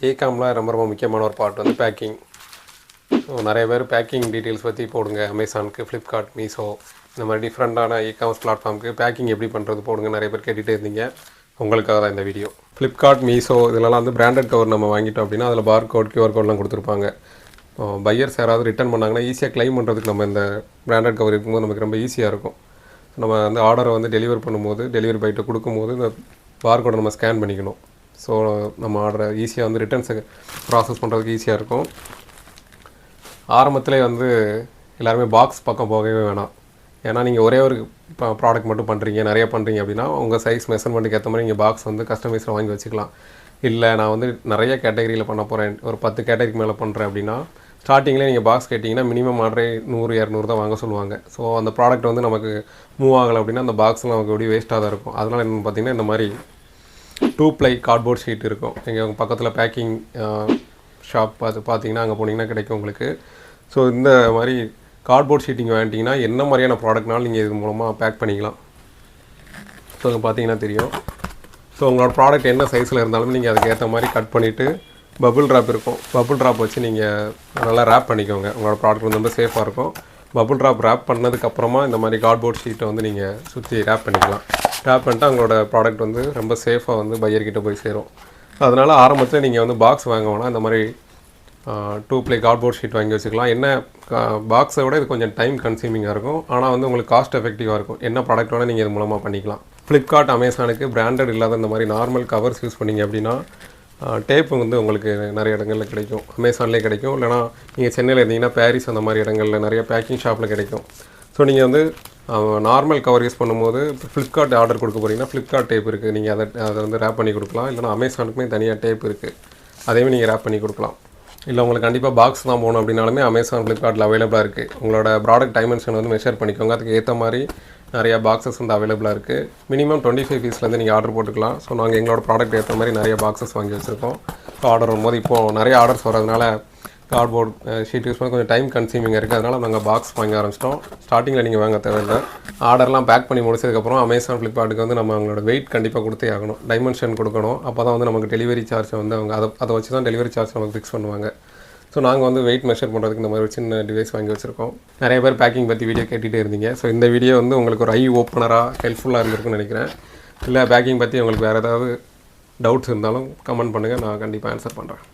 ஈகாமில் ரொம்ப ரொம்ப முக்கியமான ஒரு பார்ட் வந்து பேக்கிங். ஸோ நிறைய பேர் பேக்கிங் டீட்டெயில்ஸ் பற்றி போடுங்க. அமேசானுக்கு, ஃப்ளிப்கார்ட், மீஷோ இந்த மாதிரி டிஃப்ரெண்ட்டான இகாமர்ஸ் பிளாட்ஃபார்முக்கு பேக்கிங் எப்படி பண்ணுறது போடுங்க நிறைய பேர் கேட்டுகிட்டே இருந்தீங்க. உங்களுக்காக தான் இந்த வீடியோ. ஃப்ளிப்கார்ட், மீஷோ இதெல்லாம் வந்து பிராண்டட் கவர் நம்ம வாங்கிட்டோம் அப்படின்னா அதில் QR கோட்லாம் கொடுத்துருப்பாங்க. பையர்ஸ் யாராவது ரிட்டர்ன் பண்ணாங்கன்னா ஈஸியாக கிளைம் பண்ணுறதுக்கு நம்ம இந்த பிராண்டட் கவர் இருக்கும்போது நமக்கு ரொம்ப ஈஸியாக இருக்கும். நம்ம வந்து ஆர்டரை வந்து டெலிவர் பண்ணும்போது, டெலிவரி பாய்கிட்ட கொடுக்கும்போது இந்த கோடை நம்ம ஸ்கேன் பண்ணிக்கணும். ஸோ நம்ம ஆர்டரை ஈஸியாக வந்து ரிட்டர்ன்ஸை ப்ராசஸ் பண்ணுறதுக்கு ஈஸியாக இருக்கும். ஆரம்பத்திலே வந்து எல்லாருமே பாக்ஸ் பக்கம் போகவே வேணாம். ஏன்னா நீங்கள் ஒரே ஒரு ப்ராடக்ட் மட்டும் பண்ணுறீங்க, நிறைய பண்ணுறீங்க அப்படின்னா உங்கள் சைஸ் மெஷர்மெண்ட்டுக்கு ஏற்ற மாதிரி நீங்கள் பாக்ஸ் வந்து கஸ்டமைஸில் வாங்கி வச்சுக்கலாம். இல்லை நான் வந்து நிறைய கேட்டகரியில் பண்ண போகிறேன், ஒரு 10 கேட்டகரிக்கு மேலே பண்ணுறேன் அப்படின்னா ஸ்டார்டிங்லேயே நீங்கள் பாக்ஸ் கேட்டிங்கன்னா மினிமம் ஆர்டரே 100-200 தான் வாங்க சொல்லுவாங்க. ஸோ அந்த ப்ராடக்ட் வந்து நமக்கு மூவ் ஆகலை அப்படின்னா அந்த பாக்ஸில் நமக்கு எப்படி வேஸ்ட்டாக தான் இருக்கும். அதனால் என்னென்னு பார்த்தீங்கன்னா இந்த மாதிரி 2 ப்ளை கார்ட்போர்ட் ஷீட் இருக்கும். நீங்கள் உங்கள் பக்கத்தில் பேக்கிங் ஷாப் பார்த்தீங்கன்னா அங்கே போனீங்கன்னா கிடைக்கும் உங்களுக்கு. ஸோ இந்த மாதிரி கார்ட்போர்ட் ஷீட்டிங் வாங்கிட்டிங்கன்னா என்ன மாதிரியான ப்ராடக்ட்னாலும் நீங்கள் இது மூலமாக பேக் பண்ணிக்கலாம். ஸோ அங்கே பார்த்தீங்கன்னா தெரியும். ஸோ உங்களோட ப்ராடக்ட் என்ன சைஸில் இருந்தாலும் நீங்கள் அதுக்கு ஏற்ற மாதிரி கட் பண்ணிவிட்டு பபுள் ட்ராப் இருக்கும். பபுள் ட்ராப் வச்சு நீங்கள் நல்லா ரேப் பண்ணிக்கோங்க. உங்களோட ப்ராடக்ட் வந்து ரொம்ப சேஃபாக இருக்கும். பபுள் ட்ராப் ரேப் பண்ணதுக்கப்புறமா இந்த மாதிரி கார்ட்போர்ட் ஷீட்டை வந்து நீங்கள் சுற்றி ரேப் பண்ணிக்கலாம். ரேப் பண்ணிட்டு அவங்களோட ப்ராடக்ட் வந்து ரொம்ப சேஃபாக வந்து பையர்கிட்ட போய் சேரும். அதனால் ஆரம்பத்தில் நீங்கள் வந்து பாக்ஸ் வாங்க வேணாம், இந்த மாதிரி 2 ப்ளை கார்ட்போர்ட் ஷீட் வாங்கி வச்சுக்கலாம். என்ன பாக்ஸை விட இது கொஞ்சம் டைம் கன்சியூமிங்காக இருக்கும், ஆனால் வந்து உங்களுக்கு காஸ்ட் எஃபெக்டிவாக இருக்கும். என்ன ப்ராடக்ட் வேணால் நீங்கள் இது மூலமாக பண்ணிக்கலாம். ஃப்ளிப்கார்ட், அமேசானுக்கு பிராண்டட் இல்லாத இந்த மாதிரி நார்மல் கவர்ஸ் யூஸ் பண்ணிங்க அப்படின்னா டேப்பு வந்து உங்களுக்கு நிறைய இடங்களில் கிடைக்கும். அமேசான்லேயே கிடைக்கும். இல்லைனா நீங்கள் சென்னையில் இருந்தீங்கன்னா பாரிஸ் அந்த மாதிரி இடங்களில் நிறைய பேக்கிங் ஷாப்பில் கிடைக்கும். ஸோ நீங்கள் வந்து நார்மல் கவர் யூஸ் பண்ணும்போது இப்போ ஃப்ளிப்கார்ட் ஆர்டர் கொடுக்க போகிறீங்கன்னா ஃப்ளிப்கார்ட் டேப் இருக்குது, நீங்கள் அதை வந்து ரேப் பண்ணி கொடுக்கலாம். இல்லைனா அமேசானுக்குமே தனியாக டேப் இருக்குது, அதையும் நீங்கள் ரேப் பண்ணி கொடுக்கலாம். இல்லை உங்களுக்கு கண்டிப்பாக பாக்ஸ் தான் போகணும் அப்படின்னாலுமே அமேசான், ஃப்ளிப்கார்ட்டில் அவைலபிளாக இருக்குது. உங்களோட ப்ராடக்ட் டைமென்ஷன் வந்து மெஷர் பண்ணிக்கோங்க. அதுக்கு ஏற்ற மாதிரி நிறையா பாக்ஸஸ் வந்து அவைலபிளாக இருக்குது. மினிமம் 25 பீஸ்லேருந்து நீங்கள் ஆர்டர் போட்டுக்கலாம். ஸோ நாங்கள் எங்களோட ப்ராடக்ட் ஏற்ற மாதிரி நிறைய பாக்ஸஸ் வாங்கி வச்சுருக்கோம். ஸோ ஆர்டர் வரும்போது இப்போது நிறைய ஆர்டர்ஸ் வரதுனால கார்ட்போர்ட் ஷீட் யூஸ் பண்ண கொஞ்சம் டைம் கன்சியூமிங் இருக்குது. அதனால் நாங்கள் பாக்ஸ் வாங்க ஆரம்பிச்சிட்டோம். ஸ்டார்டிங்கில் நீங்கள் வாங்க தேவையில்லை. ஆர்டர்லாம் பேக் பண்ணி முடிச்சதுக்கப்புறம் அமேசான், ஃப்ளிப்கார்ட்டுக்கு வந்து நம்ம அவங்களோட வெயிட் கண்டிப்பாக கொடுத்தே ஆகணும், டைமென்ஷன் கொடுக்கணும். அப்போ தான் வந்து நமக்கு டெலிவரி சார்ஜ் வந்து அவங்க அதை வச்சு தான் டெலிவரி சார்ஜ் நமக்கு ஃபிக்ஸ் பண்ணுவாங்க. ஸோ நாங்கள் வந்து வெயிட் மெஷர் பண்ணுறதுக்கு இந்த மாதிரி ஒரு சின்ன டிவைஸ் வாங்கி வச்சுருக்கோம். நிறைய பேர் பேக்கிங் பற்றி வீடியோ கேட்டுகிட்டே இருந்தீங்க. ஸோ இந்த வீடியோ வந்து உங்களுக்கு ஒரு ஐ ஓப்பனராக ஹெல்ப்ஃபுல்லாக இருந்திருக்குன்னு நினைக்கிறேன். இல்லை பேக்கிங் பற்றி உங்களுக்கு வேறு ஏதாவது டவுட்ஸ் இருந்தாலும் கமெண்ட் பண்ணுங்கள், நான் கண்டிப்பாக ஆன்சர் பண்ணுறேன்.